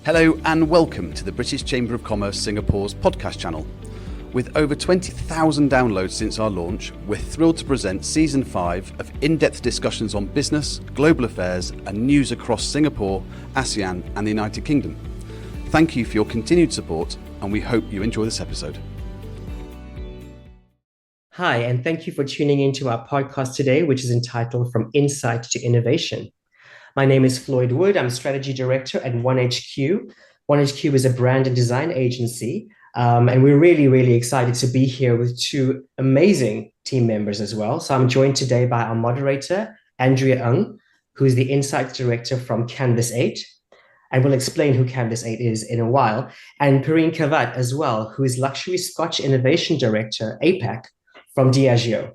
Hello and welcome to the British Chamber of Commerce Singapore's podcast channel. With over 20,000 downloads since our launch, we're thrilled to present Season 5 of in-depth discussions on business, global affairs and news across Singapore, ASEAN and the United Kingdom. Thank you for your continued support and we hope you enjoy this episode. Hi, and thank you for tuning into our podcast today, which is entitled From Insight to Innovation. My name is Floyd Wood. I'm Strategy Director at OneHQ. OneHQ is a brand and design agency, and we're really excited to be here with two amazing team members as well. So I'm joined today by our moderator, Andrea Ng, who is the Insights Director from Canvas 8, and we'll explain who Canvas 8 is in a while, and Perrine Kavat as well, who is Luxury Scotch Innovation Director, APAC, from Diageo.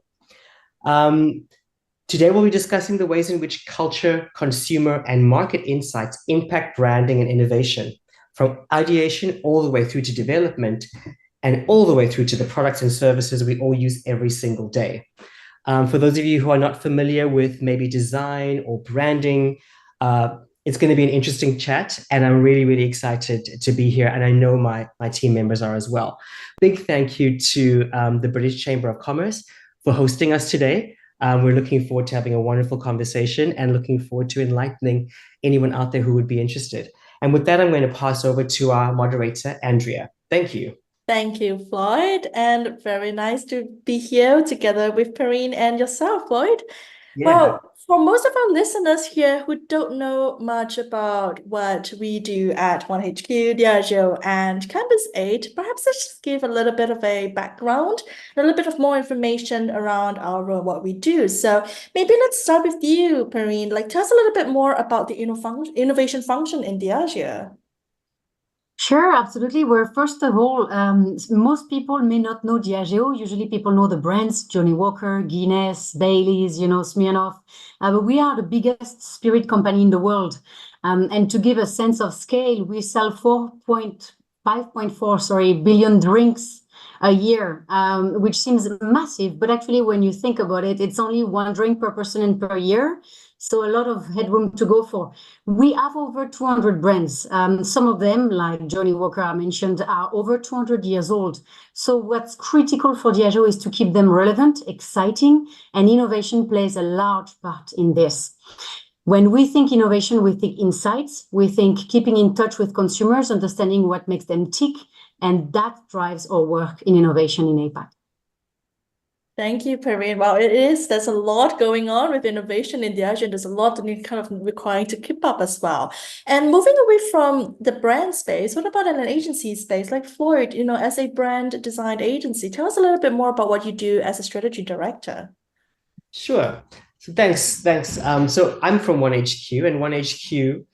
Today, we'll be discussing the ways in which culture, consumer, and market insights impact branding and innovation, from ideation all the way through to development, and all the way through to the products and services we all use every single day. For those of you who are not familiar with maybe design or branding, it's going to be an interesting chat, and I'm really excited to be here, and I know my team members are as well. Big thank you to the British Chamber of Commerce for hosting us today. We're looking forward to having a wonderful conversation and looking forward to enlightening anyone out there who would be interested. And with that, I'm going to pass over to our moderator, Andrea. Thank you. Thank you, Floyd, and very nice to be here together with Perrine and yourself, Floyd. Yeah. Well, for most of our listeners here who don't know much about what we do at OneHQ, Diageo, and Canvas 8, perhaps let's just give a little bit of a background, a little bit of more information around our role, what we do. So maybe let's start with you, Perrine. Tell us a little bit more about the innovation function in Diageo. Sure, absolutely. Well, first of all, most people may not know Diageo. Usually people know the brands, Johnnie Walker, Guinness, Baileys, Smirnoff. But we are the biggest spirit company in the world. And to give a sense of scale, we sell 5.4 billion drinks a year, which seems massive. But actually, when you think about it, it's only one drink per person and per year. So a lot of headroom to go for. We have over 200 brands. Some of them, like Johnnie Walker I mentioned, are over 200 years old. So what's critical for Diageo is to keep them relevant, exciting, and innovation plays a large part in this. When we think innovation, we think insights, we think keeping in touch with consumers, understanding what makes them tick, and that drives our work in innovation in APAC. Thank you, Perrine. Wow, there's a lot going on with innovation in Diageo, and there's a lot that you kind of requiring to keep up as well. And moving away from the brand space, what about in an agency space? Like Floyd, as a brand design agency, tell us a little bit more about what you do as a strategy director. Sure. So thanks. So I'm from OneHQ, and OneHQ,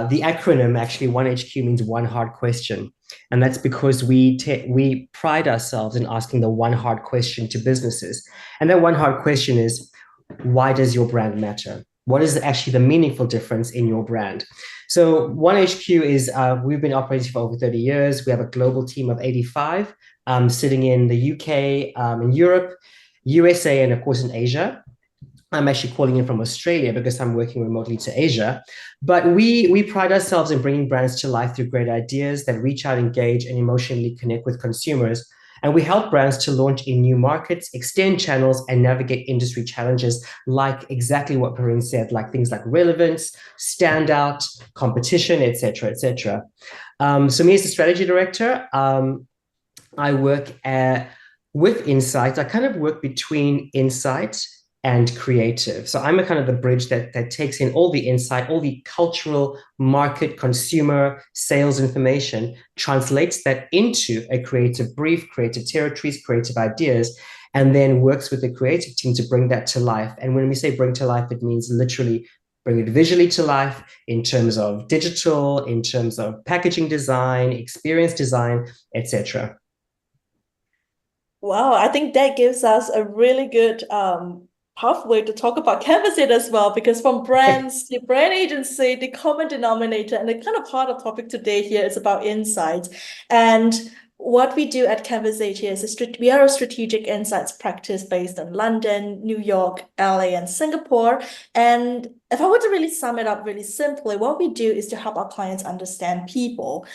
the acronym actually, OneHQ means one hard question. And that's because we pride ourselves in asking the one hard question to businesses. And that one hard question is, why does your brand matter? What is actually the meaningful difference in your brand? So OneHQ is, we've been operating for over 30 years. We have a global team of 85 sitting in the UK, in Europe, USA, and of course in Asia. I'm actually calling in from Australia because I'm working remotely to Asia. But we pride ourselves in bringing brands to life through great ideas that reach out, engage, and emotionally connect with consumers. And we help brands to launch in new markets, extend channels, and navigate industry challenges, like exactly what Perrine said, like things like relevance, standout, competition, et cetera. So me as the strategy director, I work with insights. I kind of work between insight and creative. So I'm a kind of the bridge that takes in all the insight, all the cultural, market, consumer, sales information, translates that into a creative brief, creative territories, creative ideas, and then works with the creative team to bring that to life. And when we say bring to life, it means literally bring it visually to life in terms of digital, in terms of packaging design, experience design, etc. Wow, I think that gives us a really good pathway to talk about Canvas 8 as well, because from brands to brand agency, the common denominator and the kind of part of topic today here is about insights. And what we do at Canvas 8 here is we are a strategic insights practice based in London, New York, LA, and Singapore. And if I were to really sum it up really simply, what we do is to help our clients understand people,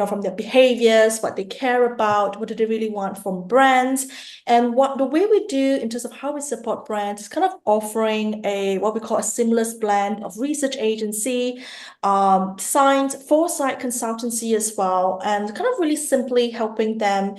from their behaviors, what they care about, what do they really want from brands. And what the way we do in terms of how we support brands is kind of offering what we call a seamless blend of research agency, science, foresight consultancy as well, and kind of really simply helping them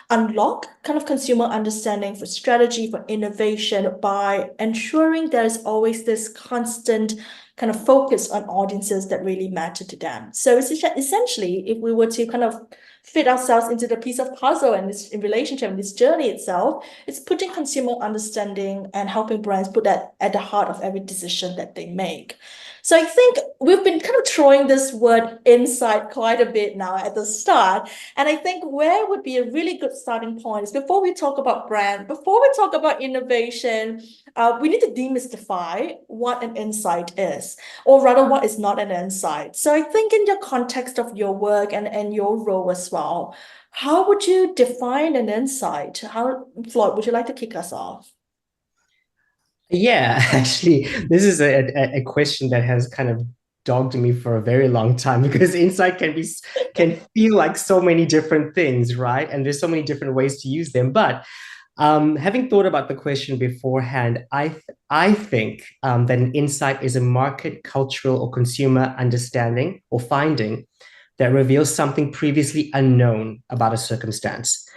unlock kind of consumer understanding for strategy, for innovation by ensuring there's always this constant kind of focus on audiences that really matter to them. So essentially, if we were to kind of fit ourselves into the piece of puzzle and this in relationship and this journey itself, it's putting consumer understanding and helping brands put that at the heart of every decision that they make. So I think we've been kind of throwing this word insight quite a bit now at the start. And I think where would be a really good starting point is before we talk about brand, before we talk about innovation, we need to demystify what an insight is, or rather what is not an insight. So I think in your context of your work and your role as well, how would you define an insight? Floyd, would you like to kick us off? Yeah, actually, this is a question that has kind of dogged me for a very long time, because insight can feel like so many different things, right? And there's so many different ways to use them. But having thought about the question beforehand, I think that an insight is a market, cultural, or consumer understanding or finding that reveals something previously unknown about a circumstance.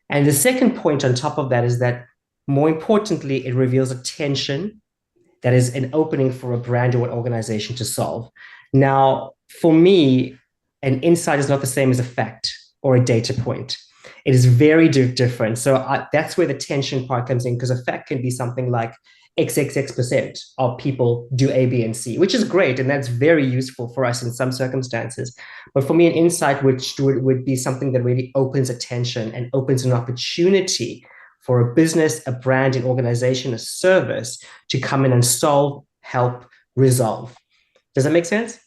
And the second point on top of that is that, more importantly, it reveals a tension that is an opening for a brand or an organization to solve. Now, for me, an insight is not the same as a fact or a data point. It is very different. So that's where the tension part comes in, because a fact can be something like XXX% of people do A, B, and C, which is great. And that's very useful for us in some circumstances. But for me, an insight would be something that really opens attention and opens an opportunity for a business, a brand, an organization, a service to come in and solve, help, resolve. Does that make sense?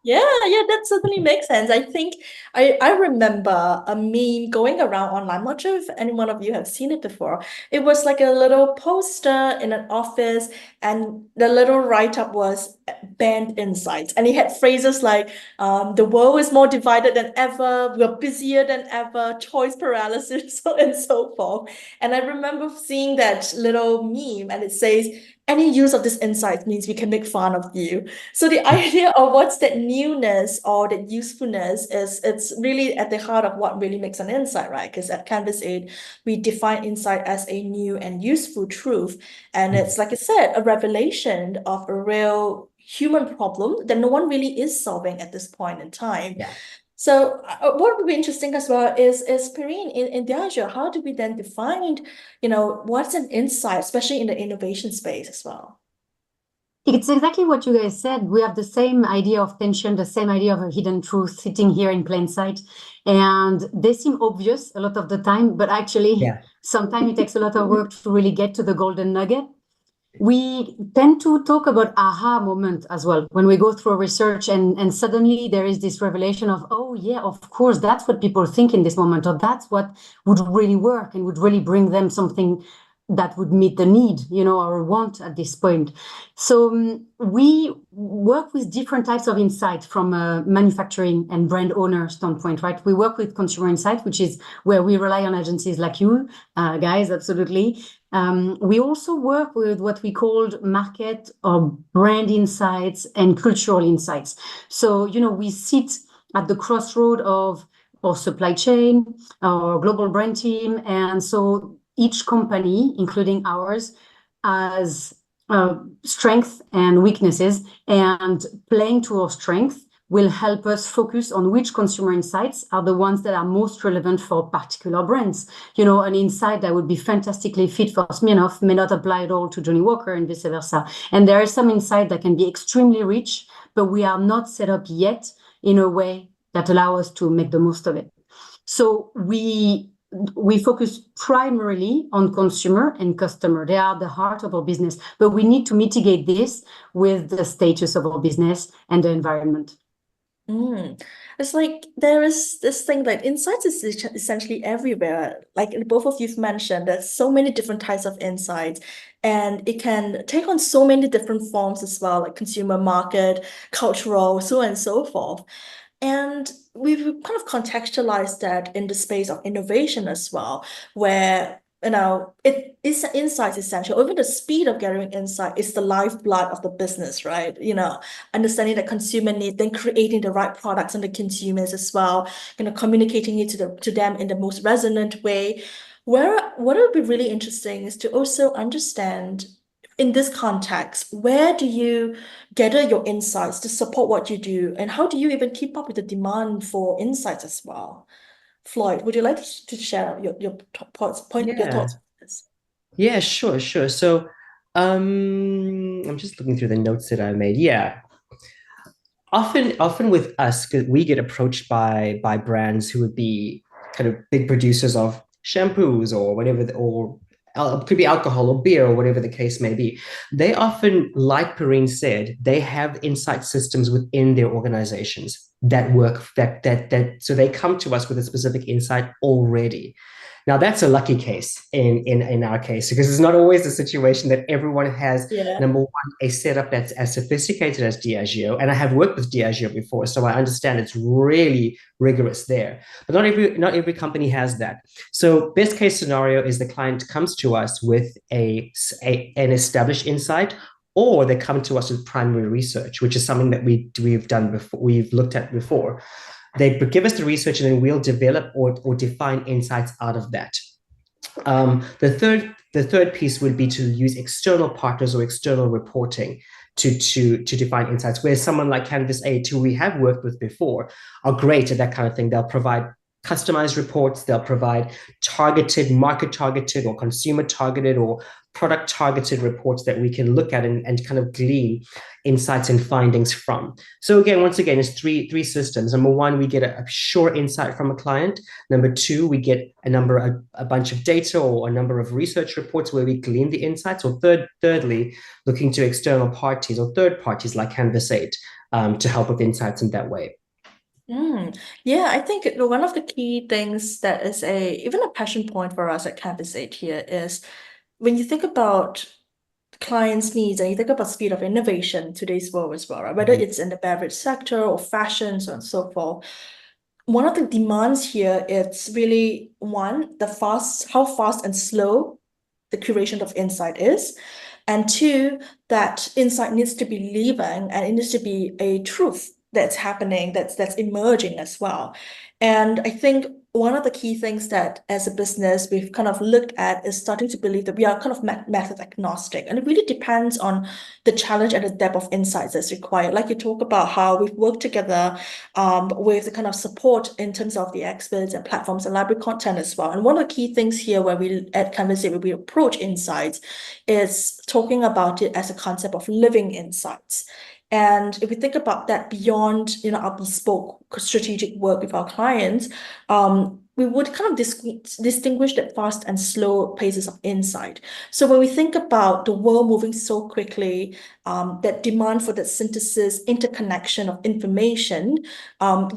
Yeah, that certainly makes sense. I think I remember a meme going around online. I'm not sure if any one of you have seen it before. It was like a little poster in an office, and the little write-up was banned insights. And it had phrases like, the world is more divided than ever, we're busier than ever, choice paralysis, and so forth. And I remember seeing that little meme, and it says, any use of this insight means we can make fun of you. So the idea of what's that newness or that usefulness it's really at the heart of what really makes an insight, right? Because at Canvas 8, we define insight as a new and useful truth. And it's, like I said, a revelation of a real human problem that no one really is solving at this point in time. Yeah. So what would be interesting as well is Perrine, in Diageo, how do we then define, what's an insight, especially in the innovation space as well? It's exactly what you guys said. We have the same idea of tension, the same idea of a hidden truth sitting here in plain sight. And they seem obvious a lot of the time, but actually sometimes it takes a lot of work to really get to the golden nugget. We tend to talk about aha moment as well when we go through research, and suddenly there is this revelation of, oh yeah, of course, that's what people think in this moment, or that's what would really work and would really bring them something that would meet the need, or want at this point. So we work with different types of insight from a manufacturing and brand owner standpoint, right? We work with consumer insight, which is where we rely on agencies like you guys, absolutely. We also work with what we called market or brand insights and cultural insights. So, we sit at the crossroad of our supply chain, our global brand team. And so each company, including ours, has strengths and weaknesses, and playing to our strength will help us focus on which consumer insights are the ones that are most relevant for particular brands. An insight that would be fantastically fit for Smirnoff may not apply at all to Johnnie Walker, and vice versa. And there are some insight that can be extremely rich, but we are not set up yet in a way that allow us to make the most of it. So we focus primarily on consumer and customer. They are the heart of our business, but we need to mitigate this with the status of our business and the environment. Mm. It's like there is this thing that insights is essentially everywhere. Like both of you've mentioned, there's so many different types of insights, and it can take on so many different forms as well, like consumer market, cultural, so on and so forth. And we've kind of contextualized that in the space of innovation as well, where it is insights essential. Even the speed of gathering insight is the lifeblood of the business, right? Understanding the consumer need, then creating the right products and the consumers as well, communicating it to them in the most resonant way. What would be really interesting is to also understand in this context, where do you gather your insights to support what you do, and how do you even keep up with the demand for insights as well? Floyd, would you like to share your your Yeah. thoughts on this? Yeah, sure. So, I'm just looking through the notes that I made. Yeah. Often with us, 'cause we get approached by brands who would be kind of big producers of shampoos or whatever, or could be alcohol or beer or whatever the case may be. They often, like Perrine said, they have insight systems within their organizations that work so they come to us with a specific insight already. Now that's a lucky case in our case, because it's not always the situation that everyone has, Yeah. number one, a setup that's as sophisticated as Diageo. And I have worked with Diageo before, so I understand it's really rigorous there. But not every company has that. So best case scenario is the client comes to us with an established insight, or they come to us with primary research, which is something that we've done before, we've looked at before. They give us the research, and then we'll develop or define insights out of that. The third piece would be to use external partners or external reporting to define insights, where someone like Canvas 8, who we have worked with before, are great at that kind of thing. They'll provide customized reports, they'll provide market targeted or consumer targeted or product targeted reports that we can look at and kind of glean insights and findings from. So once again, it's three systems. Number one, we get a sure insight from a client. Number two, we get a bunch of data or a number of research reports where we glean the insights. Or thirdly, looking to external parties or third parties like Canvas 8 to help with insights in that way. Yeah, I think one of the key things that is even a passion point for us at Canvas 8 here is when you think about clients' needs and you think about speed of innovation in today's world as well, right? Whether it's in the beverage sector or fashion, so on and so forth. One of the demands here is really one, how fast and slow the curation of insight is, and two, that insight needs to be living and it needs to be a truth that's happening, that's emerging as well. And I think one of the key things that as a business we've kind of looked at is starting to believe that we are kind of method agnostic, and it really depends on the challenge and the depth of insights that's required. Like you talk about how we've worked together with the kind of support in terms of the experts and platforms and library content as well. And one of the key things here where we at Canvas, where we approach insights, is talking about it as a concept of living insights. And if we think about that beyond, our bespoke strategic work with our clients, we would kind of distinguish that fast and slow paces of insight. So when we think about the world moving so quickly, that demand for that synthesis, interconnection of information,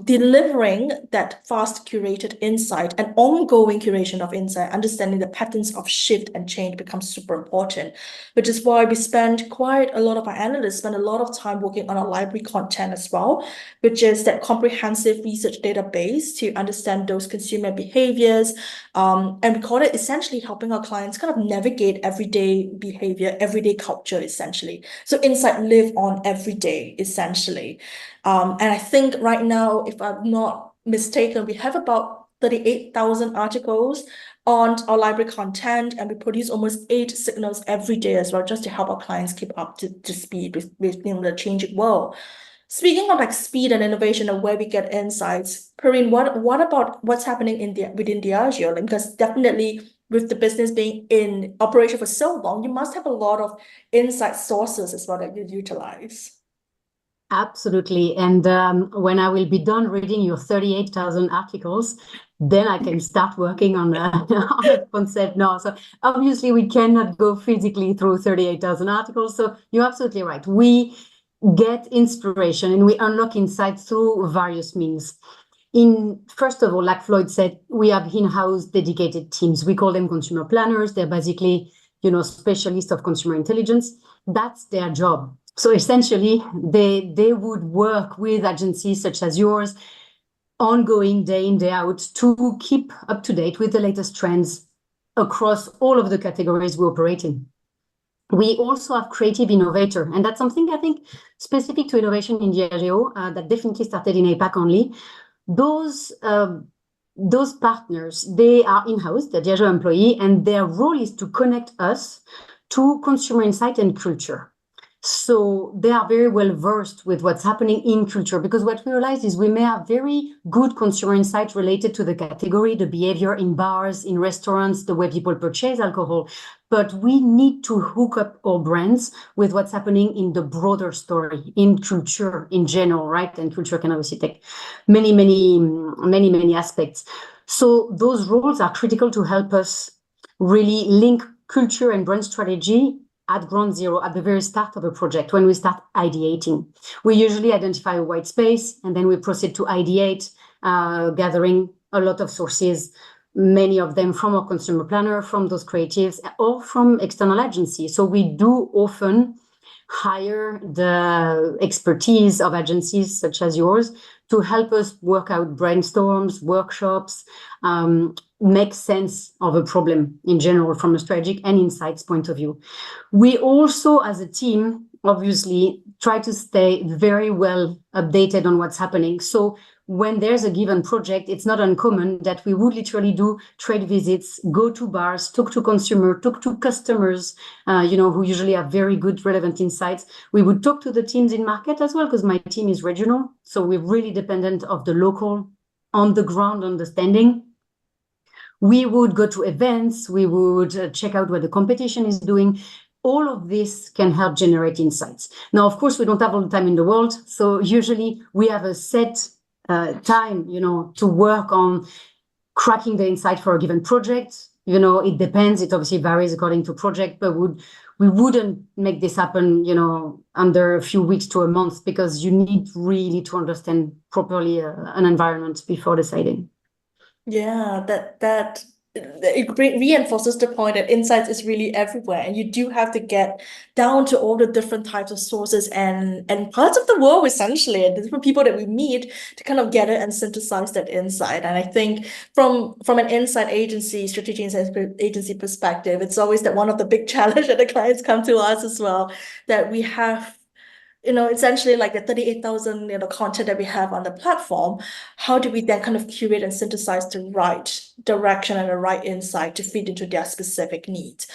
delivering that fast curated insight and ongoing curation of insight, understanding the patterns of shift and change becomes super important, which is why we spend quite a lot of our analysts spend a lot of time working on our library content as well, which is that comprehensive research database to understand those consumer behaviors. And we call it essentially helping our clients kind of navigate everyday behavior, everyday culture, essentially. So insight live on every day, essentially. And I think right now, if I'm not mistaken, we have about 38,000 articles on our library content, and we produce almost 8 signals every day as well, just to help our clients keep up to speed with the changing world. Speaking of like speed and innovation and where we get insights, Perrine, what about what's happening within Diageo? Like, because definitely with the business being in operation for so long, you must have a lot of insight sources as well that you utilize. Absolutely. And when I will be done reading your 38,000 articles, then I can start working on a concept now. So obviously we cannot go physically through 38,000 articles. So you're absolutely right. We get inspiration and we unlock insights through various means. First of all, like Floyd said, we have in-house dedicated teams. We call them consumer planners. They're basically, specialists of consumer intelligence. That's their job. So essentially, they would work with agencies such as yours, ongoing day in, day out, to keep up to date with the latest trends across all of the categories we operate in. We also have creative innovator, and that's something I think specific to innovation in Diageo that definitely started in APAC only. Those partners, they are in-house, they're Diageo employee, and their role is to connect us to consumer insight and culture. So they are very well versed with what's happening in culture, because what we realize is we may have very good consumer insight related to the category, the behavior in bars, in restaurants, the way people purchase alcohol, but we need to hook up our brands with what's happening in the broader story, in culture in general, right? And culture can obviously take many aspects. So those roles are critical to help us really link culture and brand strategy at ground zero, at the very start of a project, when we start ideating. We usually identify a white space, and then we proceed to ideate, gathering a lot of sources, many of them from our consumer planner, from those creatives, or from external agencies. So we do often hire the expertise of agencies such as yours to help us work out brainstorms, workshops, make sense of a problem in general from a strategic and insights point of view. We also, as a team, obviously try to stay very well updated on what's happening. So when there's a given project, it's not uncommon that we would literally do trade visits, go to bars, talk to consumers, talk to customers, who usually have very good relevant insights. We would talk to the teams in market as well, because my team is regional. So we're really dependent of the local, on the ground understanding. We would go to events, we would check out what the competition is doing. All of this can help generate insights. Now, of course, we don't have all the time in the world. So usually we have a set time, to work on cracking the insight for a given project. It depends. It obviously varies according to project, but we wouldn't make this happen, under a few weeks to a month, because you need really to understand properly an environment before deciding. Yeah, that it reinforces the point that insights is really everywhere, and you do have to get down to all the different types of sources and parts of the world, essentially, and the different people that we meet to kind of gather and synthesize that insight. And I think from an insight agency, strategic insight agency perspective, it's always that one of the big challenge that the clients come to us as well, that we have essentially like the 38,000, content that we have on the platform. How do we then kind of curate and synthesize the right direction and the right insight to feed into their specific needs?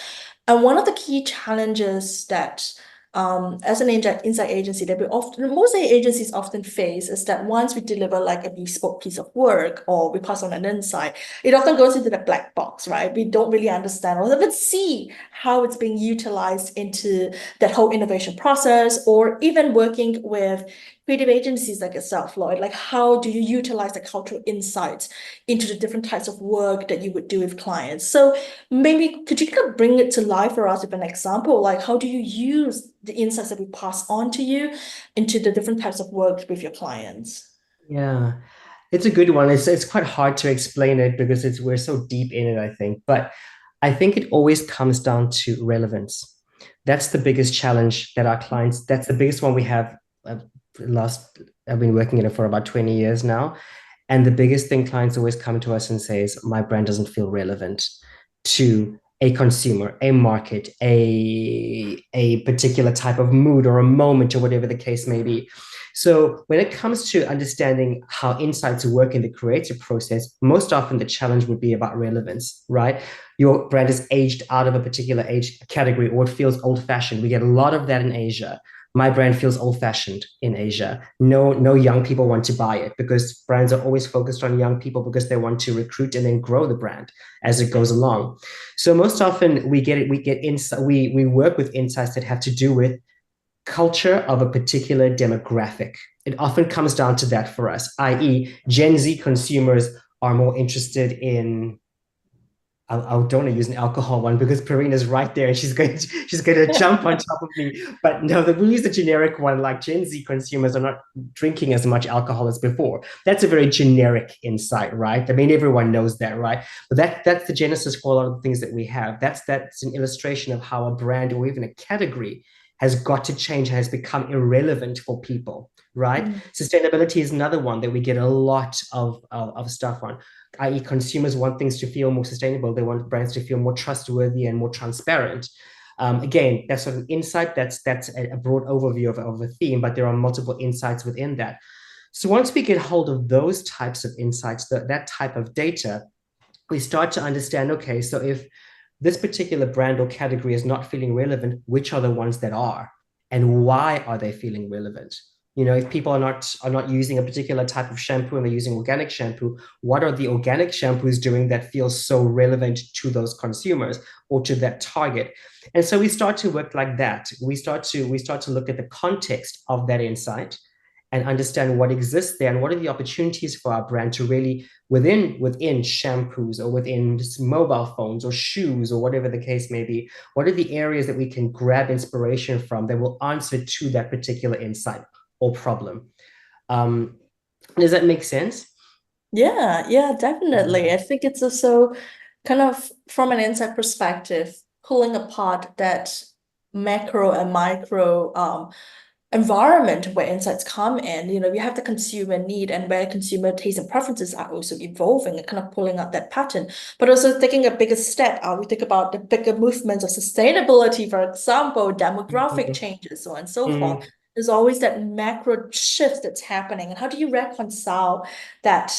And one of the key challenges that as an insight agency that most agencies often face is that once we deliver like a bespoke piece of work or we pass on an insight, it often goes into the black box, right? We don't really understand or even see how it's being utilized into that whole innovation process, or even working with creative agencies like yourself, Floyd. Like, how do you utilize the cultural insights into the different types of work that you would do with clients? So maybe could you kind of bring it to life for us with an example? Like, how do you use the insights that we pass on to you into the different types of work with your clients? Yeah, it's a good one. It's quite hard to explain it because we're so deep in it, I think. But I think it always comes down to relevance. That's the biggest challenge that our clients, that's the biggest one we have. I've been working in it for about 20 years now. And the biggest thing clients always come to us and say is, my brand doesn't feel relevant to a consumer, a market, a particular type of mood or a moment or whatever the case may be. So when it comes to understanding how insights work in the creative process, most often the challenge would be about relevance, right? Your brand is aged out of a particular age category, or it feels old-fashioned. We get a lot of that in Asia. My brand feels old-fashioned in Asia. No young people want to buy it, because brands are always focused on young people because they want to recruit and then grow the brand as it goes along. So most often we work with insights that have to do with culture of a particular demographic. It often comes down to that for us, i.e., Gen Z consumers are more interested in I don't want to use an alcohol one because Karina's right there and she's going to jump on top of me. But no, we use the generic one, like Gen Z consumers are not drinking as much alcohol as before. That's a very generic insight, right? I mean, everyone knows that, right? But that's the genesis for a lot of the things that we have. That's an illustration of how a brand or even a category has got to change, has become irrelevant for people, right? Sustainability is another one that we get a lot of stuff on, i.e. consumers want things to feel more sustainable. They want brands to feel more trustworthy and more transparent. Again, that's sort of insight. That's a broad overview of a theme, but there are multiple insights within that. So once we get hold of those types of insights, that type of data, we start to understand, okay, so if this particular brand or category is not feeling relevant, which are the ones that are, and why are they feeling relevant? You know, if people are not using a particular type of shampoo and they're using organic shampoo, what are the organic shampoos doing that feels so relevant to those consumers or to that target? And so we start to work like that. We start to look at the context of that insight and understand what exists there and what are the opportunities for our brand to really within shampoos or within mobile phones or shoes or whatever the case may be, what are the areas that we can grab inspiration from that will answer to that particular insight or problem? Does that make sense? Yeah, definitely. I think it's also kind of from an insight perspective, pulling apart that macro and micro environment where insights come in. You know, we have the consumer need and where consumer tastes and preferences are also evolving and kind of pulling out that pattern, but also taking a bigger step out. We think about the bigger movements of sustainability, for example, demographic changes, so on and so forth. There's always that macro shift that's happening. And how do you reconcile that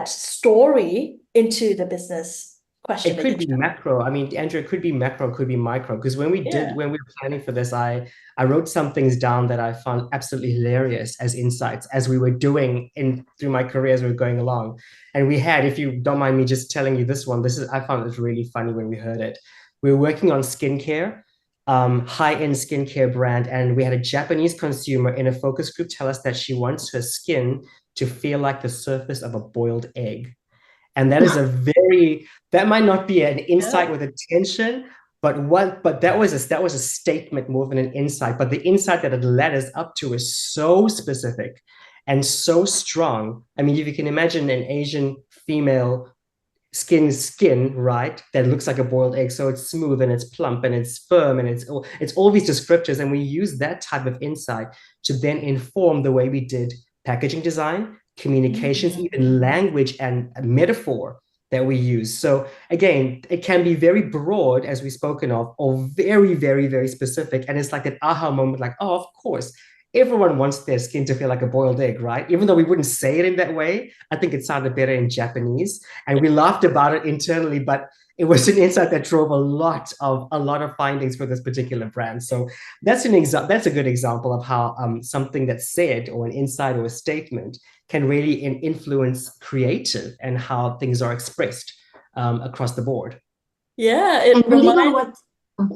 story into the business question? It could be macro. I mean, Andrew, it could be macro, it could be micro. Because when we were planning for this, I wrote some things down that I found absolutely hilarious as insights as we were doing through my career as we were going along. And we had, if you don't mind me just telling you this one, I found it really funny when we heard it. We were working on skincare, high-end skincare brand, and we had a Japanese consumer in a focus group tell us that she wants her skin to feel like the surface of a boiled egg. And that is that might not be an insight with attention, but that was a statement more than an insight. But the insight that it led us up to is so specific and so strong. I mean, if you can imagine an Asian female skin, right, that looks like a boiled egg, so it's smooth and it's plump and it's firm and it's all these descriptors, and we use that type of insight to then inform the way we did packaging design, communications, even language and metaphor that we use. So again, it can be very broad, as we've spoken of, or very, very, very specific. And it's like that aha moment, like, oh, of course, everyone wants their skin to feel like a boiled egg, right? Even though we wouldn't say it in that way, I think it sounded better in Japanese. And we laughed about it internally, but it was an insight that drove a lot of findings for this particular brand. So that's a good example of how something that's said, or an insight or a statement, can really influence creative and how things are expressed across the board. Yeah, it reminds.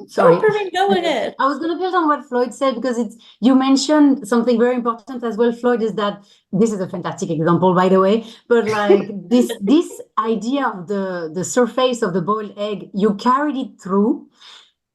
Sorry. Go ahead. I was going to build on what Floyd said, because you mentioned something very important as well, Floyd, is that this is a fantastic example, by the way, but like this idea of the surface of the boiled egg, you carried it through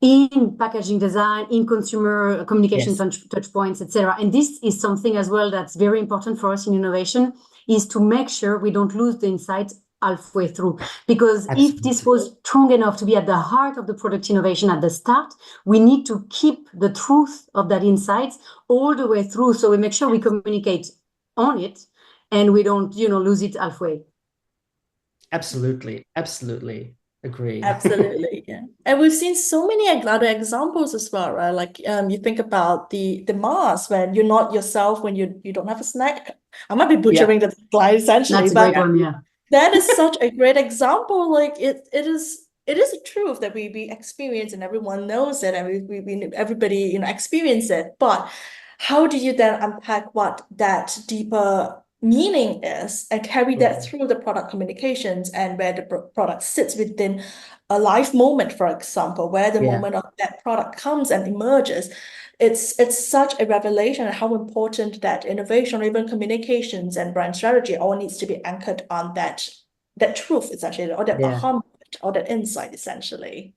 in packaging design, in consumer communication touch points, etc. And this is something as well that's very important for us in innovation, is to make sure we don't lose the insight halfway through, because if this was strong enough to be at the heart of the product innovation at the start, we need to keep the truth of that insight all the way through, so we make sure we communicate on it and we don't lose it halfway. Absolutely agree. Absolutely. Yeah. And we've seen so many other examples as well, right? Like you think about the mask, when you're not yourself, when you don't have a snack. I might be butchering the slide essentially. That's a great one, yeah. That is such a great example. Like it is a truth that we experience, and everyone knows it, and we everybody experience it. But how do you then unpack what that deeper meaning is and carry that through the product communications, and where the product sits within a life moment, for example, where the moment of that product comes and emerges? It's such a revelation of how important that innovation, or even communications and brand strategy, all needs to be anchored on that truth, essentially, or that aha moment. product or that insight, essentially?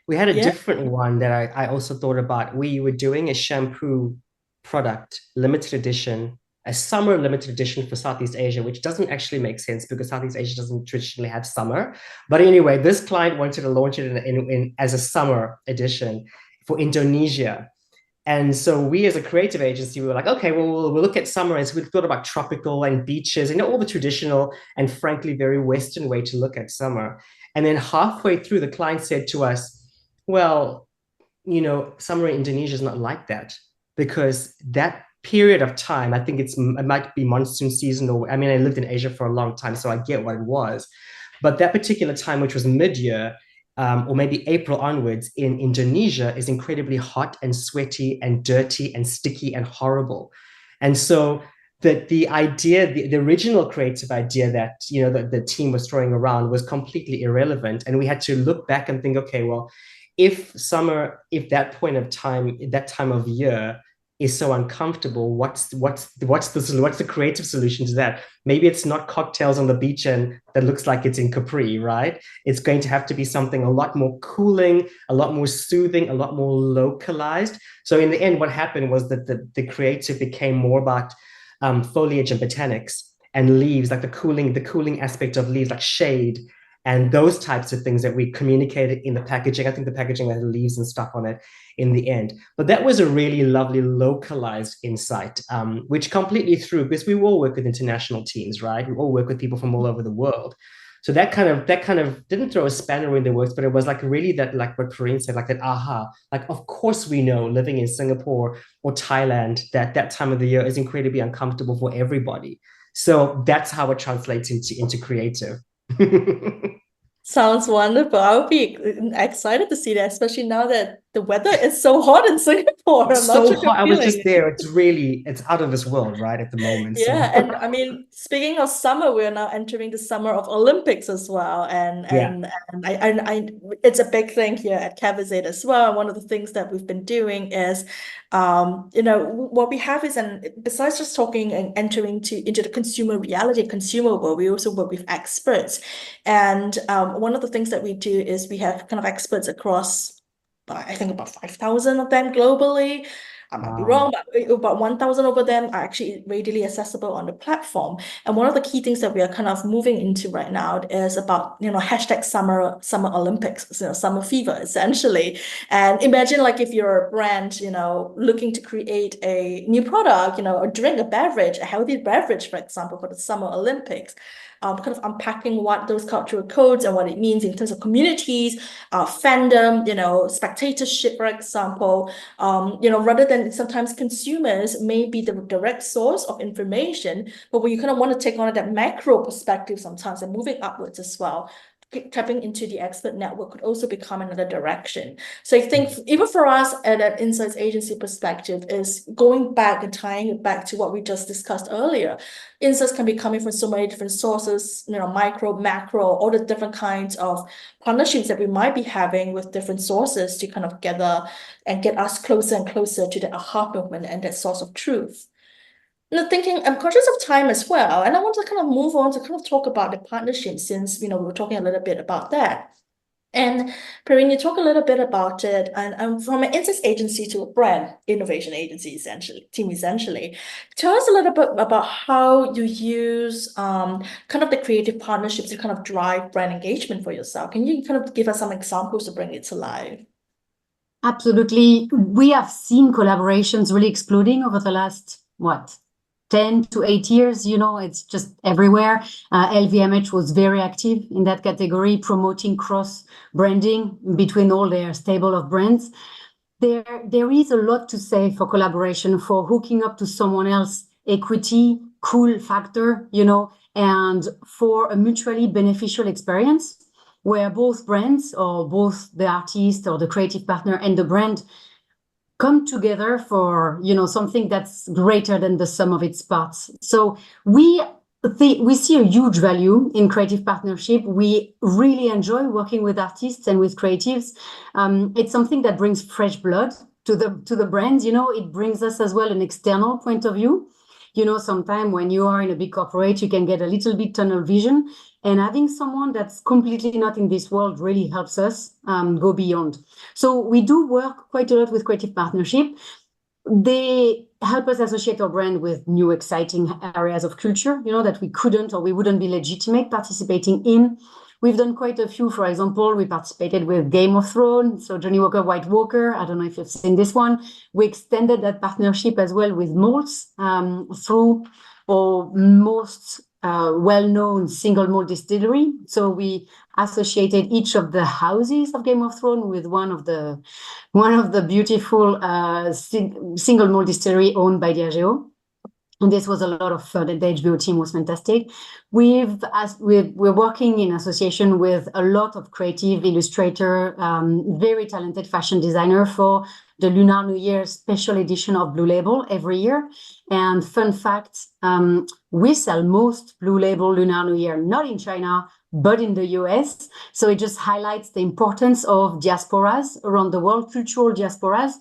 We had a Yeah. different one that I also thought about. We were doing a shampoo product, limited edition, a summer limited edition for Southeast Asia, which doesn't actually make sense because Southeast Asia doesn't traditionally have summer. But anyway, this client wanted to launch it as a summer edition for Indonesia. And so we as a creative agency, we were like, okay, well, we'll look at summer. And so we thought about tropical and beaches and all the traditional and frankly, very Western way to look at summer. And then halfway through, the client said to us, well, summer in Indonesia is not like that, because that period of time, I think it might be monsoon season, or I lived in Asia for a long time, so I get what it was. But that particular time, which was mid-year, or maybe April onwards in Indonesia, is incredibly hot and sweaty and dirty and sticky and horrible. And so the idea, the original creative idea that the team was throwing around was completely irrelevant. And we had to look back and think, okay, well, if that point of time, that time of year is so uncomfortable, what's the creative solution to that? Maybe it's not cocktails on the beach and that looks like it's in Capri, right? It's going to have to be something a lot more cooling, a lot more soothing, a lot more localized. So in the end, what happened was that the creative became more about foliage and botanics and leaves, like the cooling aspect of leaves, like shade, and those types of things that we communicated in the packaging. I think the packaging had leaves and stuff on it in the end. But that was a really lovely localized insight, which completely threw, because we all work with international teams, right? We all work with people from all over the world. So that kind of didn't throw a spanner in the works, but it was like really that, like what Corinne said, like that aha, like of course we know living in Singapore or Thailand that time of the year is incredibly uncomfortable for everybody. So that's how it translates into creative. Sounds wonderful. I'll be excited to see that, especially now that the weather is so hot in Singapore. It's so hot. I was just there. It's out of this world, right, at the moment. Yeah, so. And speaking of summer, we're now entering the summer of Olympics as well, and it's a big thing here at Cavazade as well. One of the things that we've been doing is, what we have is, besides just talking and entering into the consumer reality, consumer world, we also work with experts, and one of the things that we do is we have kind of experts across. I think about 5,000 of them globally. I might be wrong, but about 1,000 of them are actually readily accessible on the platform. And one of the key things that we are kind of moving into right now is about, hashtag summer Olympics, summer fever, essentially. And imagine like if you're a brand, looking to create a new product, a drink, a beverage, a healthy beverage, for example, for the Summer Olympics. Kind of unpacking what those cultural codes and what it means in terms of communities, fandom, spectatorship, for example, rather than sometimes consumers may be the direct source of information, but when you kind of want to take on that macro perspective sometimes and moving upwards as well, tapping into the expert network could also become another direction. So I think even for us at an insights agency perspective is going back and tying it back to what we just discussed earlier. Insights can be coming from so many different sources, micro, macro, all the different kinds of partnerships that we might be having with different sources to kind of gather and get us closer and closer to the aha moment and that source of truth. I'm conscious of time as well, and I want to kind of move on to kind of talk about the partnership since, we were talking a little bit about that. And Perrine, you talk a little bit about it, and from an insights agency to a brand innovation agency, essentially. Tell us a little bit about how you use kind of the creative partnerships to kind of drive brand engagement for yourself. Can you kind of give us some examples to bring it to life? Absolutely. We have seen collaborations really exploding over the last, 10 to 8 years, it's just everywhere. LVMH was very active in that category, promoting cross-branding between all their stable of brands. There is a lot to say for collaboration, for hooking up to someone else, equity, cool factor, and for a mutually beneficial experience where both brands or both the artist or the creative partner and the brand come together for something that's greater than the sum of its parts. So we see a huge value in creative partnership. We really enjoy working with artists and with creatives. It's something that brings fresh blood to the brand. It brings us as well an external point of view. You know, sometimes when you are in a big corporate, you can get a little bit tunnel vision. And having someone that's completely not in this world really helps us go beyond. So we do work quite a lot with creative partnership. They help us associate our brand with new exciting areas of culture, you know, that we couldn't or we wouldn't be legitimate participating in. We've done quite a few. For example, we participated with Game of Thrones, so Johnny Walker, White Walker. I don't know if you've seen this one. We extended that partnership as well with malts through our most well-known single malt distillery. So we associated each of the houses of Game of Thrones with one of the beautiful single malt distillery owned by Diageo. And this was a lot of fun. The HBO team was fantastic. We're working in association with a lot of creative illustrator, very talented fashion designer for the Lunar New Year special edition of Blue Label every year. And fun fact, we sell most Blue Label Lunar New Year, not in China, but in the US. So it just highlights the importance of diasporas around the world, cultural diasporas,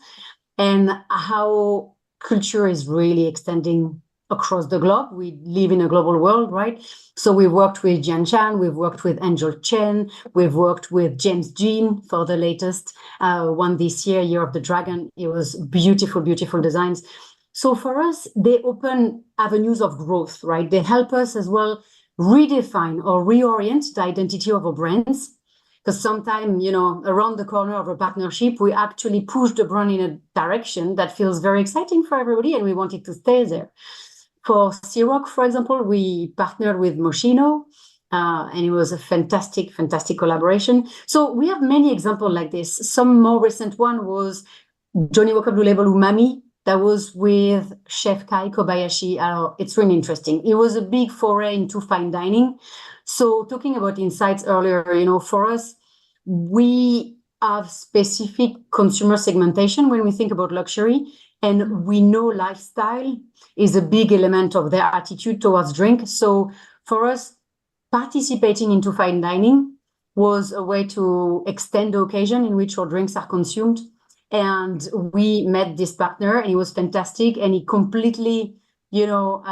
and how culture is really extending across the globe. We live in a global world, right? So we worked with Jian Chan, we've worked with Angel Chen, we've worked with James Jean for the latest one this year, Year of the Dragon. It was beautiful, beautiful designs. So for us, they open avenues of growth, right? They help us as well redefine or reorient the identity of our brands. Because sometimes, you know, around the corner of a partnership, we actually push the brand in a direction that feels very exciting for everybody, and we want it to stay there. For Ciroc, for example, we partnered with Moschino, and it was a fantastic, fantastic collaboration. So we have many examples like this. Some more recent one was Johnny Walker Blue Label Umami. That was with Chef Kai Kobayashi. It's really interesting. It was a big foray into fine dining. So talking about insights earlier, you know, for us, we have specific consumer segmentation when we think about luxury. And we know lifestyle is a big element of their attitude towards drink. So for us, participating into fine dining was a way to extend the occasion in which our drinks are consumed. And we met this partner, and it was fantastic. And he completely, you know,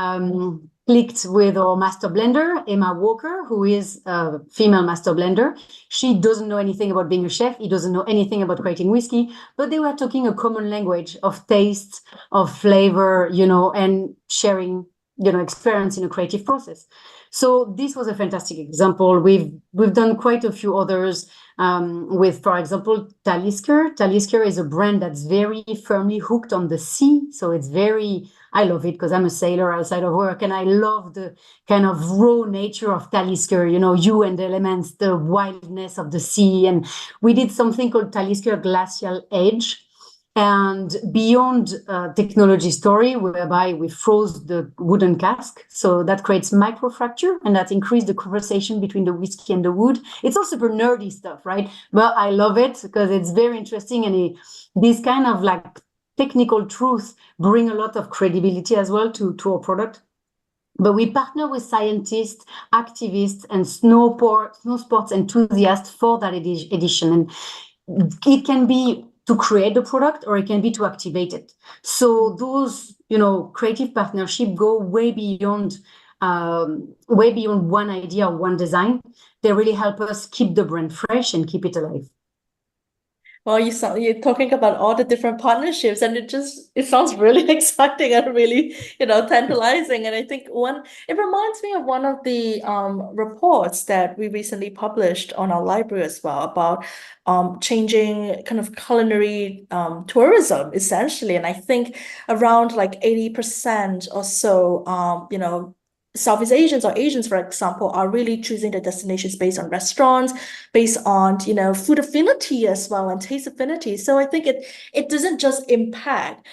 clicked with our master blender, Emma Walker, who is a female master blender. She doesn't know anything about being a chef. He doesn't know anything about creating whiskey, but they were talking a common language of taste, of flavor, you know, and sharing, you know, experience in a creative process. So this was a fantastic example. We've done quite a few others with, for example, Talisker. Talisker is a brand that's very firmly hooked on the sea. So it's very, I love it because I'm a sailor outside of work, and I love the kind of raw nature of Talisker, you know, you and the elements, the wildness of the sea. And we did something called Talisker Glacial Edge. And beyond technology story, whereby we froze the wooden cask, so that creates microfracture, and that increased the conversation between the whiskey and the wood. It's all super nerdy stuff, right? But I love it because it's very interesting, and this kind of like technical truth bring a lot of credibility as well to our product. But we partner with scientists, activists, and snow sports enthusiasts for that edition, and it can be to create the product, or it can be to activate it. So those, you know, creative partnership go way beyond one idea or one design. They really help us keep the brand fresh and keep it alive. Well, you're talking about all the different partnerships, and it sounds really exciting and really, you know, tantalizing. And I think it reminds me of one of the reports that we recently published on our library as well about changing kind of culinary tourism essentially. And I think around like 80% or so, you know, Southeast Asians or Asians, for example, are really choosing the destinations based on restaurants, based on, you know, food affinity as well and taste affinity. So I think it doesn't just impact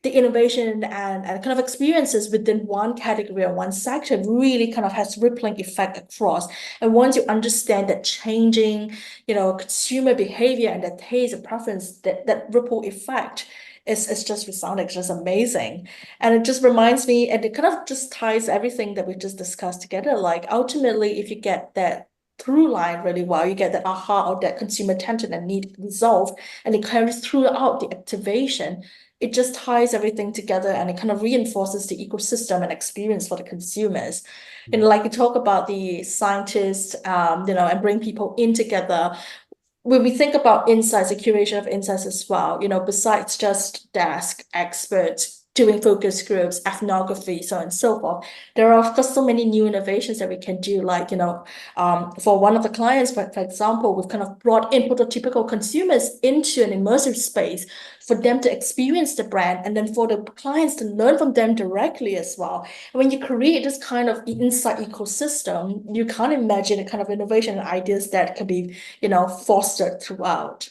the innovation and kind of experiences within one category or one sector. It really kind of has rippling effect across. And once you understand that changing, you know, consumer behavior and the taste and preference, that ripple effect it's just resounding, it's just amazing. And it just reminds me, and it kind of just ties everything that we just discussed together. Like ultimately, if you get that through line really well, you get that aha or that consumer tension and need resolved, and it carries throughout the activation, it just ties everything together and it kind of reinforces the ecosystem and experience for the consumers. And like you talk about the scientists, and bring people in together. When we think about insights, the curation of insights as well, besides just desk experts doing focus groups, ethnography, so on and so forth, there are of course so many new innovations that we can do. Like, for one of the clients, for example, we've kind of brought in prototypical consumers into an immersive space for them to experience the brand and then for the clients to learn from them directly as well. And when you create this kind of insight ecosystem, you can't imagine the kind of innovation and ideas that can be, fostered throughout.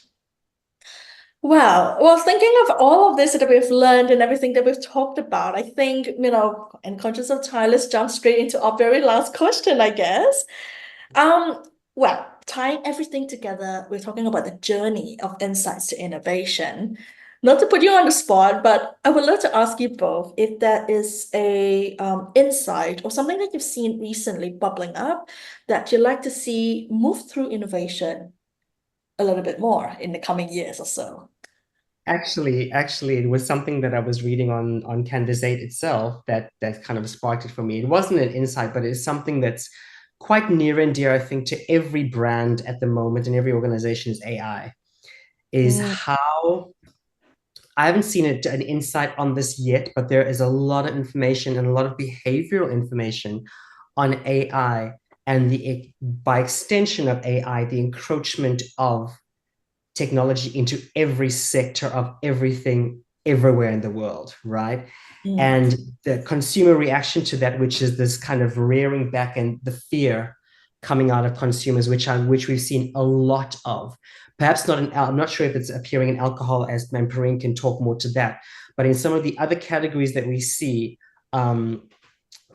Well, thinking of all of this that we've learned and everything that we've talked about, I think, and conscious of time, let's jump straight into our very last question, I guess. Well, tying everything together, we're talking about the journey of insights to innovation. Not to put you on the spot, but I would love to ask you both if there is a insight or something that you've seen recently bubbling up that you'd like to see move through innovation a little bit more in the coming years or so. Actually, it was something that I was reading on Canvas 8 itself that kind of sparked it for me. It wasn't an insight, but it's something that's quite near and dear, I think, to every brand at the moment and every organization is AI. Is how I haven't seen an insight on this yet, but there is a lot of information and a lot of behavioral information on AI and by extension of AI, the encroachment of technology into every sector of everything everywhere in the world, right? And the consumer reaction to that, which is this kind of rearing back and the fear coming out of consumers, which we've seen a lot of. Perhaps not I'm not sure if it's appearing in alcohol, as Perrine can talk more to that, but in some of the other categories that we see,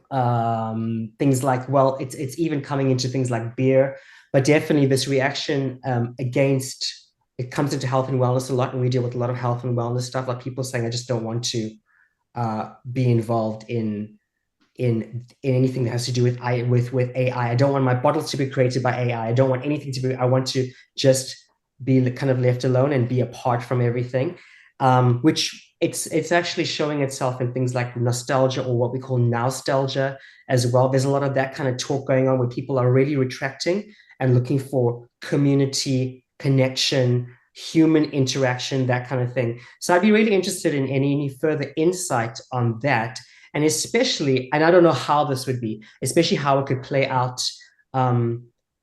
things like, well, it's even coming into things like beer, but definitely this reaction against, it comes into health and wellness a lot, and we deal with a lot of health and wellness stuff, like people saying, I just don't want to be involved in anything that has to do with AI. I don't want my bottles to be created by AI. I don't want anything to be, I want to just be kind of left alone and be apart from everything, which it's actually showing itself in things like nostalgia, or what we call nostalgia as well. There's a lot of that kind of talk going on where people are really retracting and looking for community, connection, human interaction, that kind of thing. So I'd be really interested in any further insight on that. And especially, and I don't know how this would be, especially how it could play out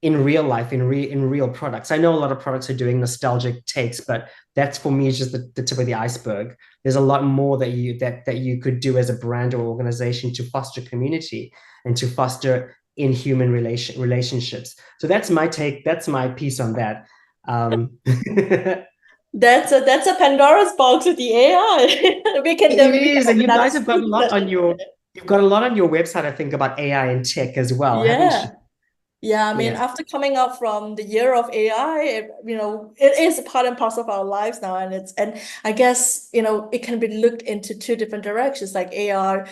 in real life, in real products. I know a lot of products are doing nostalgic takes, but that's, for me, is just the tip of the iceberg. There's a lot more that you could do as a brand or organization to foster community and to foster in human relationships. So that's my take. That's my piece on that. That's a Pandora's box with the AI. We can It is, and you guys have got a lot on your website, I think, about AI and tech as well, haven't you? Yeah, I mean, after coming out from the year of AI, it is a part and parcel of our lives now, and I guess, it can be looked into two different directions, like AI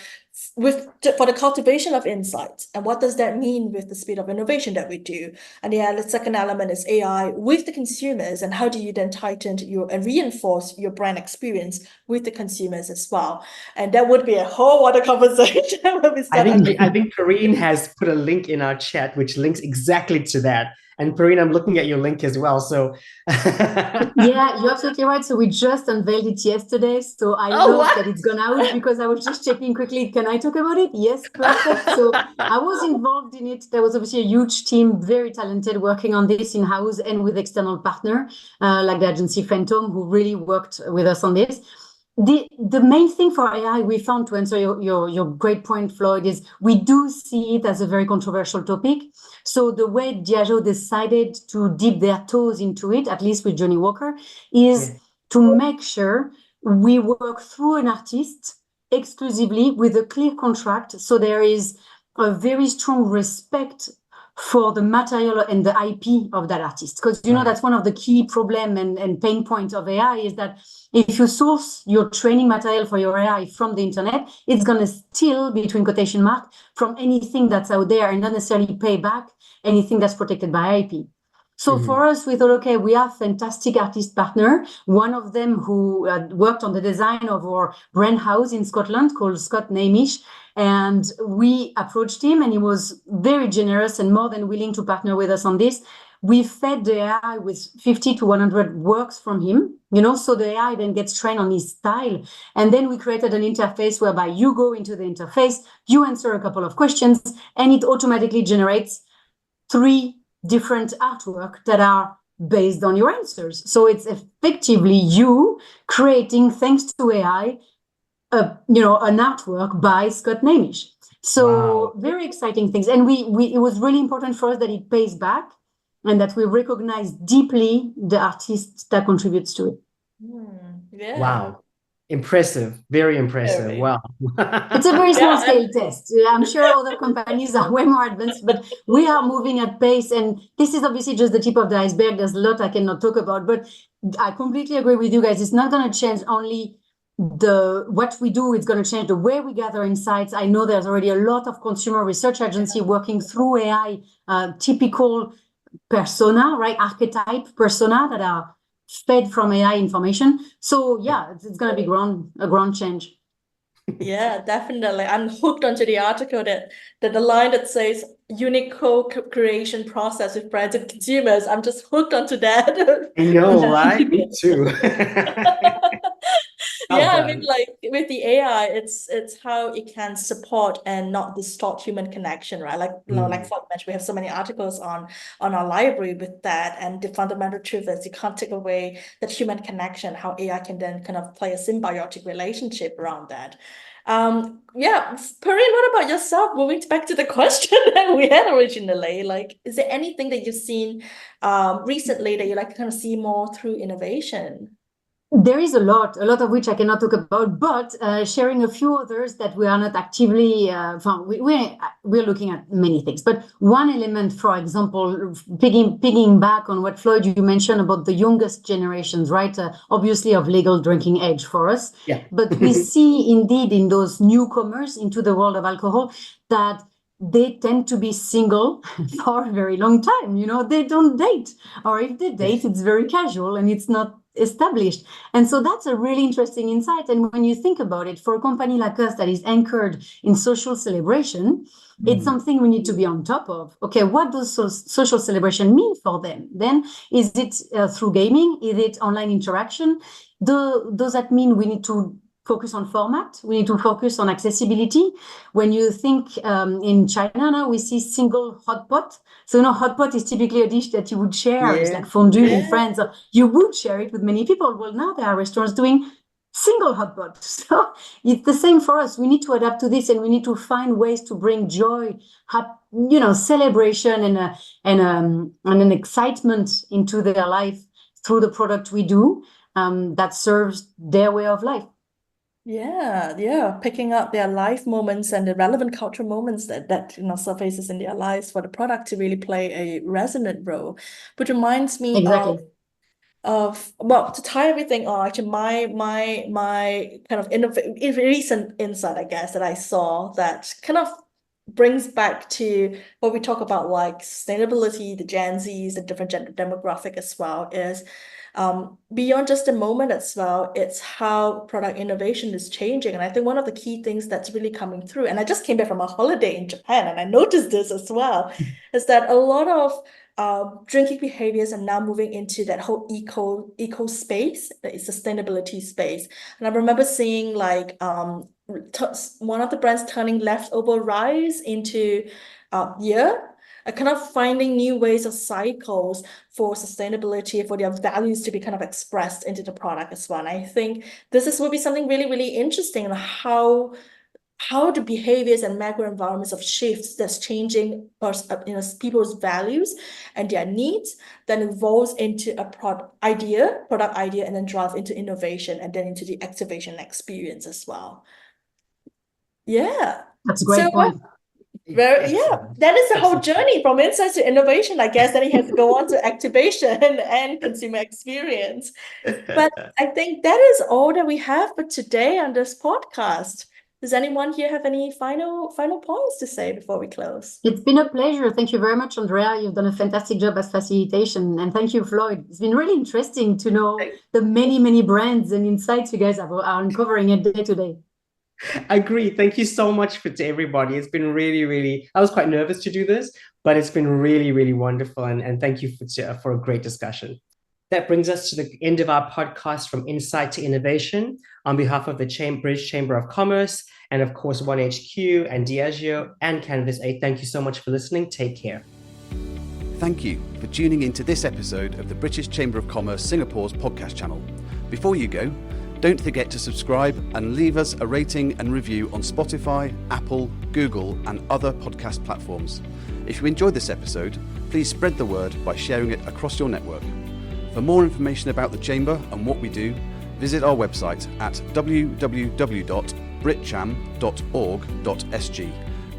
for the cultivation of insights, and what does that mean with the speed of innovation that we do? And the second element is AI with the consumers, and how do you then tighten and reinforce your brand experience with the consumers as well? And that would be a whole other conversation. I think Perrine has put a link in our chat which links exactly to that. And Perrine, I'm looking at your link as well. So yeah, you're absolutely right. So we just unveiled it yesterday. So I love that it's gone out, because I was just checking quickly. Can I talk about it? Yes, perfect. So I was involved in it. There was obviously a huge team, very talented, working on this in-house and with external partner, like the agency Phantom, who really worked with us on this. The main thing for AI, we found, to answer your great point, Floyd, is we do see it as a very controversial topic. So the way Diageo decided to dip their toes into it, at least with Johnny Walker, is to make sure we work through an artist exclusively with a clear contract. So there is a very strong respect for the material and the IP of that artist. Because, that's one of the key problem and pain points of AI, is that if you source your training material for your AI from the internet, it's going to steal, between quotation marks, from anything that's out there and not necessarily pay back anything that's protected by IP. So for us, we thought, okay, we have fantastic artist partner. One of them who worked on the design of our brand house in Scotland called Scott Namish. And we approached him and he was very generous and more than willing to partner with us on this. We fed the AI with 50 to 100 works from him, so the AI then gets trained on his style. And then we created an interface whereby you go into the interface, you answer a couple of questions, and it automatically generates 3 different artwork that are based on your answers. So it's effectively you creating, thanks to AI, an artwork by Scott Namish. So very exciting things. And it was really important for us that it pays back and that we recognize deeply the artist that contributes to it. Yeah. Wow. Impressive. Very impressive. Very. Wow. It's a very small scale test. I'm sure other companies are way more advanced, but we are moving at pace. And this is obviously just the tip of the iceberg. There's a lot I cannot talk about, but I completely agree with you guys. It's not going to change only what we do. It's going to change the way we gather insights. I know there's already a lot of consumer research agency working through AI, typical persona, right? Archetype persona that are fed from AI information. So yeah, it's going to be a ground change. Yeah, definitely. I'm hooked onto the article that the line that says unique co-creation process with brands and consumers. I'm just hooked onto that. I know, right? Me too. Yeah, I mean, like with the AI, it's how it can support and not distort human connection, right? Like like Ford mentioned, we have so many articles on our library with that, and the fundamental truth is you can't take away that human connection. How AI can then kind of play a symbiotic relationship around that. Yeah, Perrine, what about yourself? Moving back to the question that we had originally, like, is there anything that you've seen recently that you like to kind of see more through innovation? There is a lot of which I cannot talk about, but sharing a few others that we are not actively, we're looking at many things. But one element, for example, picking back on what Floyd, you mentioned about the youngest generations, right? Obviously of legal drinking age for us. Yeah. But we see indeed in those newcomers into the world of alcohol that they tend to be single for a very long time. They don't date, or if they date, it's very casual and it's not established. And so that's a really interesting insight. And when you think about it, for a company like us that is anchored in social celebration, it's something we need to be on top of. Okay, what does social celebration mean for them? Then is it through gaming? Is it online interaction? Does that mean we need to focus on format? We need to focus on accessibility. When you think in China now, we see single hot pot. So hot pot is typically a dish that you would share. It's like fondue in France. You would share it with many people. Well, now there are restaurants doing single hot pot. So it's the same for us. We need to adapt to this, and we need to find ways to bring joy, celebration, and an excitement into their life through the product we do that serves their way of life. Yeah, picking up their life moments and the relevant cultural moments that surfaces in their lives for the product to really play a resonant role. Which reminds me Exactly. of well, to tie everything on, actually my kind of recent insight, I guess, that I saw that kind of brings back to what we talk about, like sustainability, the Gen Zs, the different demographic as well, is beyond just the moment as well, it's how product innovation is changing. And I think one of the key things that's really coming through, and I just came back from a holiday in Japan and I noticed this as well, is that a lot of drinking behaviors are now moving into that whole eco space, the sustainability space. And I remember seeing like one of the brands turning leftover rice into kind of finding new ways of cycles for sustainability, for their values to be kind of expressed into the product as well. And I think will be something really, really interesting, and how the behaviors and macro environments of shifts that's changing people's values and their needs then evolves into a product idea, and then drive into innovation and then into the activation experience as well. Yeah. That's a great point. That is the whole journey from insights to innovation, I guess. Then he has to go on to activation and consumer experience. But I think that is all that we have for today on this podcast. Does anyone here have any final points to say before we close? It's been a pleasure. Thank you very much, Andrea. You've done a fantastic job as facilitation. And thank you, Floyd. It's been really interesting to know the many, many brands and insights you guys are uncovering day to day. I agree. Thank you so much to everybody. It's been really, really, I was quite nervous to do this, but it's been really, really wonderful. And thank you for a great discussion. That brings us to the end of our podcast, From Insight to Innovation. On behalf of the British Chamber of Commerce, and of course, 1HQ and Diageo and Canvas 8, thank you so much for listening. Take care. Thank you for tuning into this episode of the British Chamber of Commerce Singapore's podcast channel. Before you go, don't forget to subscribe and leave us a rating and review on Spotify, Apple, Google, and other podcast platforms. If you enjoyed this episode, please spread the word by sharing it across your network. For more information about the Chamber and what we do, visit our website at www.britcham.org.sg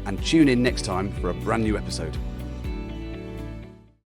and tune in next time for a brand new episode.